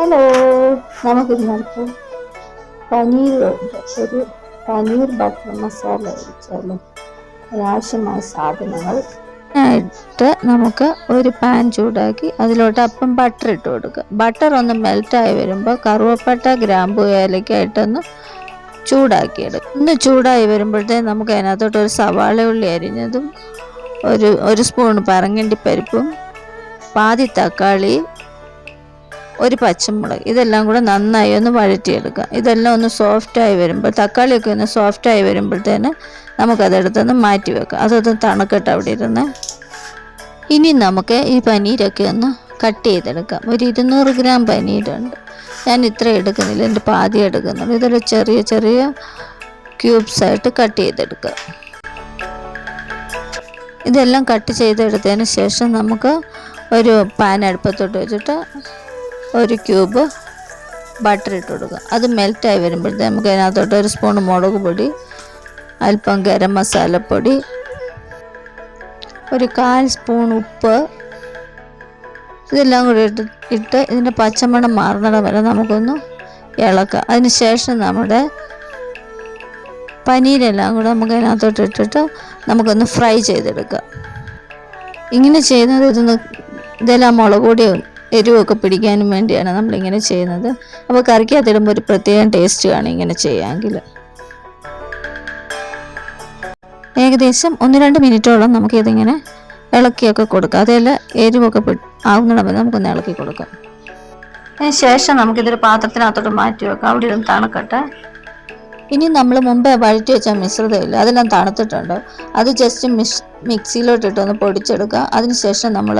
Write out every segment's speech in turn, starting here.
Hello, നമുക്കിന്നൽപ്പം പനീറുണ്ട്. ഒരു paneer butter masala കഴിച്ചാലോ. അതിനാവശ്യമായ സാധനങ്ങൾ ആയിട്ട് നമുക്ക് ഒരു പാൻ ചൂടാക്കി അതിലോട്ട് അപ്പം ബട്ടർ ഇട്ട് കൊടുക്കുക. ബട്ടർ ഒന്ന് മെൽറ്റായി വരുമ്പോൾ കറുവപ്പട്ട, ഗ്രാമ്പു, ഏലക്കായിട്ടൊന്ന് ചൂടാക്കിയെടുക്കും. ഒന്ന് ചൂടായി വരുമ്പോഴത്തേക്ക് നമുക്ക് അതിനകത്തോട്ട് ഒരു സവാള ഉള്ളി അരിഞ്ഞതും ഒരു സ്പൂൺ പറങ്ങണ്ടി പരിപ്പും പാതി തക്കാളി, ഒരു പച്ചമുളക്, ഇതെല്ലാം കൂടെ നന്നായി ഒന്ന് വഴറ്റിയെടുക്കുക. ഇതെല്ലാം ഒന്ന് സോഫ്റ്റായി വരുമ്പോൾ, തക്കാളിയൊക്കെ ഒന്ന് സോഫ്റ്റായി വരുമ്പോഴത്തേന് നമുക്കതെടുത്തൊന്ന് മാറ്റി വെക്കാം. അതൊന്ന് തണുക്കട്ടെ അവിടെ ഇരുന്ന്. ഇനി നമുക്ക് ഈ പനീരൊക്കെ ഒന്ന് കട്ട് ചെയ്തെടുക്കാം. ഒരു 200 ഗ്രാം പനീരുണ്ട്. ഞാൻ ഇത്ര എടുക്കുന്നില്ല, എൻ്റെ പാതി എടുക്കുന്നുള്ളൂ. ഇതൊരു ചെറിയ ചെറിയ ക്യൂബ്സായിട്ട് കട്ട് ചെയ്തെടുക്കുക. ഇതെല്ലാം കട്ട് ചെയ്തെടുത്തതിന് ശേഷം നമുക്ക് ഒരു പാൻ അടുപ്പത്തോട്ട് വെച്ചിട്ട് ഒരു ക്യൂബ് ബട്ടർ ഇട്ട് കൊടുക്കുക. അത് മെൽറ്റായി വരുമ്പോഴത്തേക്ക് നമുക്ക് അതിനകത്തോട്ട് ഒരു സ്പൂൺ മുളക് പൊടി, അല്പം ഗരം മസാലപ്പൊടി, ഒരു 1/4 സ്പൂൺ ഉപ്പ്, ഇതെല്ലാം കൂടി ഇട്ട് ഇതിൻ്റെ പച്ചമണം മാറുന്നിടം വരെ നമുക്കൊന്ന് ഇളക്കുക. അതിന് ശേഷം നമ്മുടെ പനീരെല്ലാം കൂടെ നമുക്ക് അതിനകത്തോട്ട് ഇട്ടിട്ട് നമുക്കൊന്ന് ഫ്രൈ ചെയ്തെടുക്കുക. ഇങ്ങനെ ചെയ്യുന്നത് ഇതെല്ലാം മുളക് പൊടിയും എരിവൊക്കെ പിടിക്കാനും വേണ്ടിയാണ് നമ്മളിങ്ങനെ ചെയ്യുന്നത്. അപ്പോൾ കറിക്കകത്തിടുമ്പോൾ ഒരു പ്രത്യേകം ടേസ്റ്റ് കാണും ഇങ്ങനെ ചെയ്യാമെങ്കിൽ. ഏകദേശം 1-2 മിനിറ്റോളം നമുക്കിതിങ്ങനെ ഇളക്കിയൊക്കെ കൊടുക്കാം. അതെല്ലാം എരിവൊക്കെ ആവുന്നിടം വരെ നമുക്കൊന്ന് ഇളക്കി കൊടുക്കാം. അതിന് ശേഷം നമുക്കിതൊരു പാത്രത്തിനകത്തോട്ട് മാറ്റി വെക്കാം. അവിടെ ഇരുന്ന് തണുക്കട്ടെ. ഇനി നമ്മൾ മുമ്പേ വഴറ്റി വെച്ച മിശ്രിതമില്ല, അതെല്ലാം തണുത്തിട്ടുണ്ട്. അത് ജസ്റ്റ് മിക്സിയിലോട്ടിട്ടൊന്ന് പൊടിച്ചെടുക്കുക. അതിനുശേഷം നമ്മൾ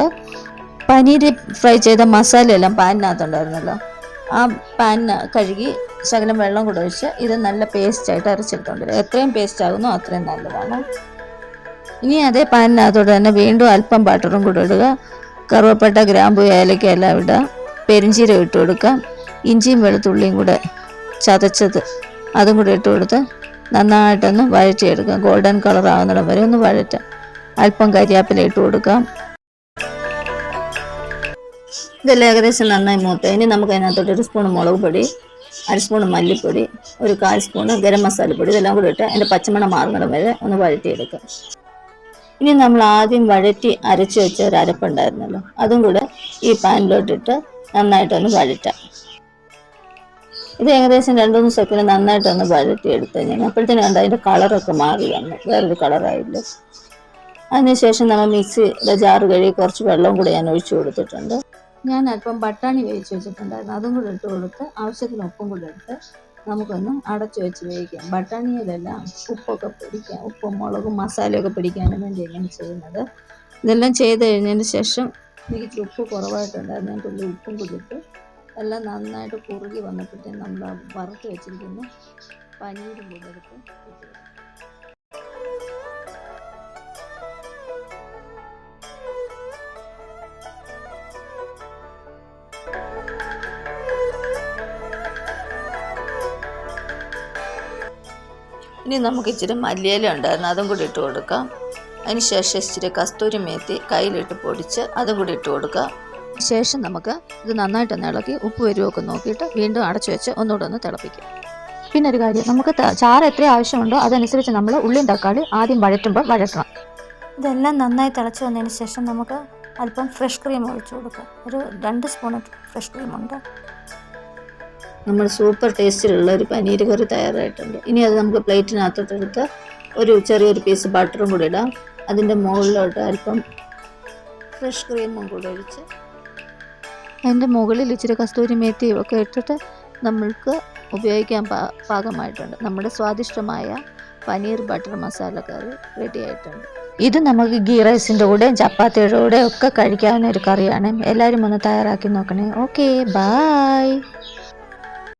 പനീർ ഫ്രൈ ചെയ്ത മസാലയെല്ലാം പാനിനകത്തുണ്ടായിരുന്നല്ലോ, ആ പാനിന് കഴുകി ശകലം വെള്ളം കൂടെ ഒഴിച്ച് ഇത് നല്ല പേസ്റ്റായിട്ട് അരച്ചെടുത്തോണ്ട് വരിക. എത്രയും പേസ്റ്റ് ആകുന്നോ അത്രയും നല്ലതാണ്. ഇനി അതേ പാനിനകത്തോട്ട് തന്നെ വീണ്ടും അല്പം ബട്ടറും കൂടെ ഇടുക. കറുവപ്പട്ട, ഗ്രാമ്പു, ഏലക്ക എല്ലാം ഇടുക. പെരിഞ്ചീരം ഇട്ട് കൊടുക്കുക. ഇഞ്ചിയും വെളുത്തുള്ളിയും കൂടെ ചതച്ചത് അതും കൂടെ ഇട്ട് കൊടുത്ത് നന്നായിട്ടൊന്ന് വഴറ്റിയെടുക്കുക. ഗോൾഡൻ കളർ ആകുന്നിടം വരെ ഒന്ന് വഴറ്റുക. അല്പം കരിയാപ്പില ഇട്ട് കൊടുക്കാം. ഇതെല്ലാം ഏകദേശം നന്നായി മൂത്ത് ഇനി നമുക്ക് അതിനകത്തോട്ട് 1 സ്പൂൺ മുളക് പൊടി, 1/2 സ്പൂൺ മല്ലിപ്പൊടി, ഒരു 1/4 സ്പൂൺ ഗരം മസാലപ്പൊടി, ഇതെല്ലാം കൂടി ഇട്ട് അതിൻ്റെ പച്ചമണം മാറുന്നിടം വരെ ഒന്ന് വഴറ്റിയെടുക്കുക. ഇനി നമ്മൾ ആദ്യം വഴറ്റി അരച്ച് വെച്ച ഒരു അരപ്പുണ്ടായിരുന്നല്ലോ, അതും കൂടെ ഈ പാനിലോട്ടിട്ട് നന്നായിട്ടൊന്ന് വഴറ്റാം. ഇത് ഏകദേശം 2-3 സെക്കൻഡ് നന്നായിട്ടൊന്ന് വഴറ്റിയെടുത്ത് കഴിഞ്ഞാൽ അപ്പോഴത്തേനും കണ്ട് അതിൻ്റെ കളറൊക്കെ മാറി വന്നു, വേറൊരു കളറായില്ല. അതിനുശേഷം നമ്മൾ മിക്സിയുടെ ജാറ് കഴുകി കുറച്ച് വെള്ളവും കൂടെ ഞാൻ ഒഴിച്ചു കൊടുത്തിട്ടുണ്ട്. ഞാൻ അല്പം ബട്ടാണി വേവിച്ച് വെച്ചിട്ടുണ്ടായിരുന്നു, അതും കൂടെ ഇട്ട് കൊടുത്ത് ആവശ്യത്തിന് ഉപ്പും കൂടെ ഇട്ട് നമുക്കൊന്ന് അടച്ചു വെച്ച് വേവിക്കാം. ബട്ടാണിയിലെല്ലാം ഉപ്പൊക്കെ പിടിക്കാൻ, ഉപ്പും മുളകും മസാലയൊക്കെ പിടിക്കാനും വേണ്ടി എങ്ങനെ ചെയ്യുന്നത്. ഇതെല്ലാം ചെയ്ത് കഴിഞ്ഞതിന് ശേഷം എനിക്ക് ഉപ്പ് കുറവായിട്ടുണ്ടായിരുന്നു, ഞാൻ തുള്ളി ഉപ്പും കൂടി ഇട്ട് എല്ലാം നന്നായിട്ട് കുറുകി വന്നപ്പോഴത്തേക്കും നമ്മൾ വറുത്ത് വെച്ചിരിക്കുന്ന പനീരും കൂടെ എടുത്ത് വെച്ചു. ഇനി നമുക്ക് ഇച്ചിരി മല്ലിയില ഉണ്ടായിരുന്നു, അതും കൂടി ഇട്ട് കൊടുക്കാം. അതിന് ശേഷം ഇച്ചിരി കസ്തൂരി മേത്തി കയ്യിലിട്ട് പൊടിച്ച് അതും കൂടി ഇട്ട് കൊടുക്കാം. ശേഷം നമുക്ക് ഇത് നന്നായിട്ടൊന്ന് ഇളക്കി ഉപ്പ് വരുമൊക്കെ നോക്കിയിട്ട് വീണ്ടും അടച്ചു വെച്ച് ഒന്നുകൂടെ ഒന്ന് തിളപ്പിക്കാം. പിന്നെ ഒരു കാര്യം, നമുക്ക് ചാറ് എത്ര ആവശ്യമുണ്ടോ അതനുസരിച്ച് നമ്മൾ ഉള്ളിയും തക്കാളി ആദ്യം വഴറ്റുമ്പോൾ വഴറ്റണം. ഇതെല്ലാം നന്നായി തിളച്ച് വന്നതിന് ശേഷം നമുക്ക് അല്പം ഫ്രഷ് ക്രീം ഒഴിച്ചു കൊടുക്കാം. ഒരു 2 സ്പൂൺ ഫ്രഷ് ക്രീമുണ്ട്. നമ്മൾ സൂപ്പർ ടേസ്റ്റിലുള്ള ഒരു പനീർ കറി തയ്യാറായിട്ടുണ്ട്. ഇനി അത് നമുക്ക് പ്ലേറ്റിനകത്തോട്ടെടുത്ത് ഒരു ചെറിയൊരു പീസ് ബട്ടറും കൂടി ഇടാം. അതിൻ്റെ മുകളിലോട്ട് അല്പം ഫ്രഷ് ക്രീമും കൂടെ ഒഴിച്ച് അതിൻ്റെ മുകളിൽ ഇച്ചിരി കസ്തൂരി മേത്തിയും ഒക്കെ ഇട്ടിട്ട് നമ്മൾക്ക് ഉപയോഗിക്കാൻ പാകമായിട്ടുണ്ട്. നമ്മുടെ സ്വാദിഷ്ടമായ പനീർ ബട്ടർ മസാല കറി റെഡി ആയിട്ടുണ്ട്. ഇത് നമുക്ക് ഗീ റൈസിൻ്റെ കൂടെയും ചപ്പാത്തിയുടെ കൂടെ ഒക്കെ കഴിക്കാവുന്ന ഒരു കറിയാണ്. എല്ലാവരും ഒന്ന് തയ്യാറാക്കി നോക്കണേ. Okay, by.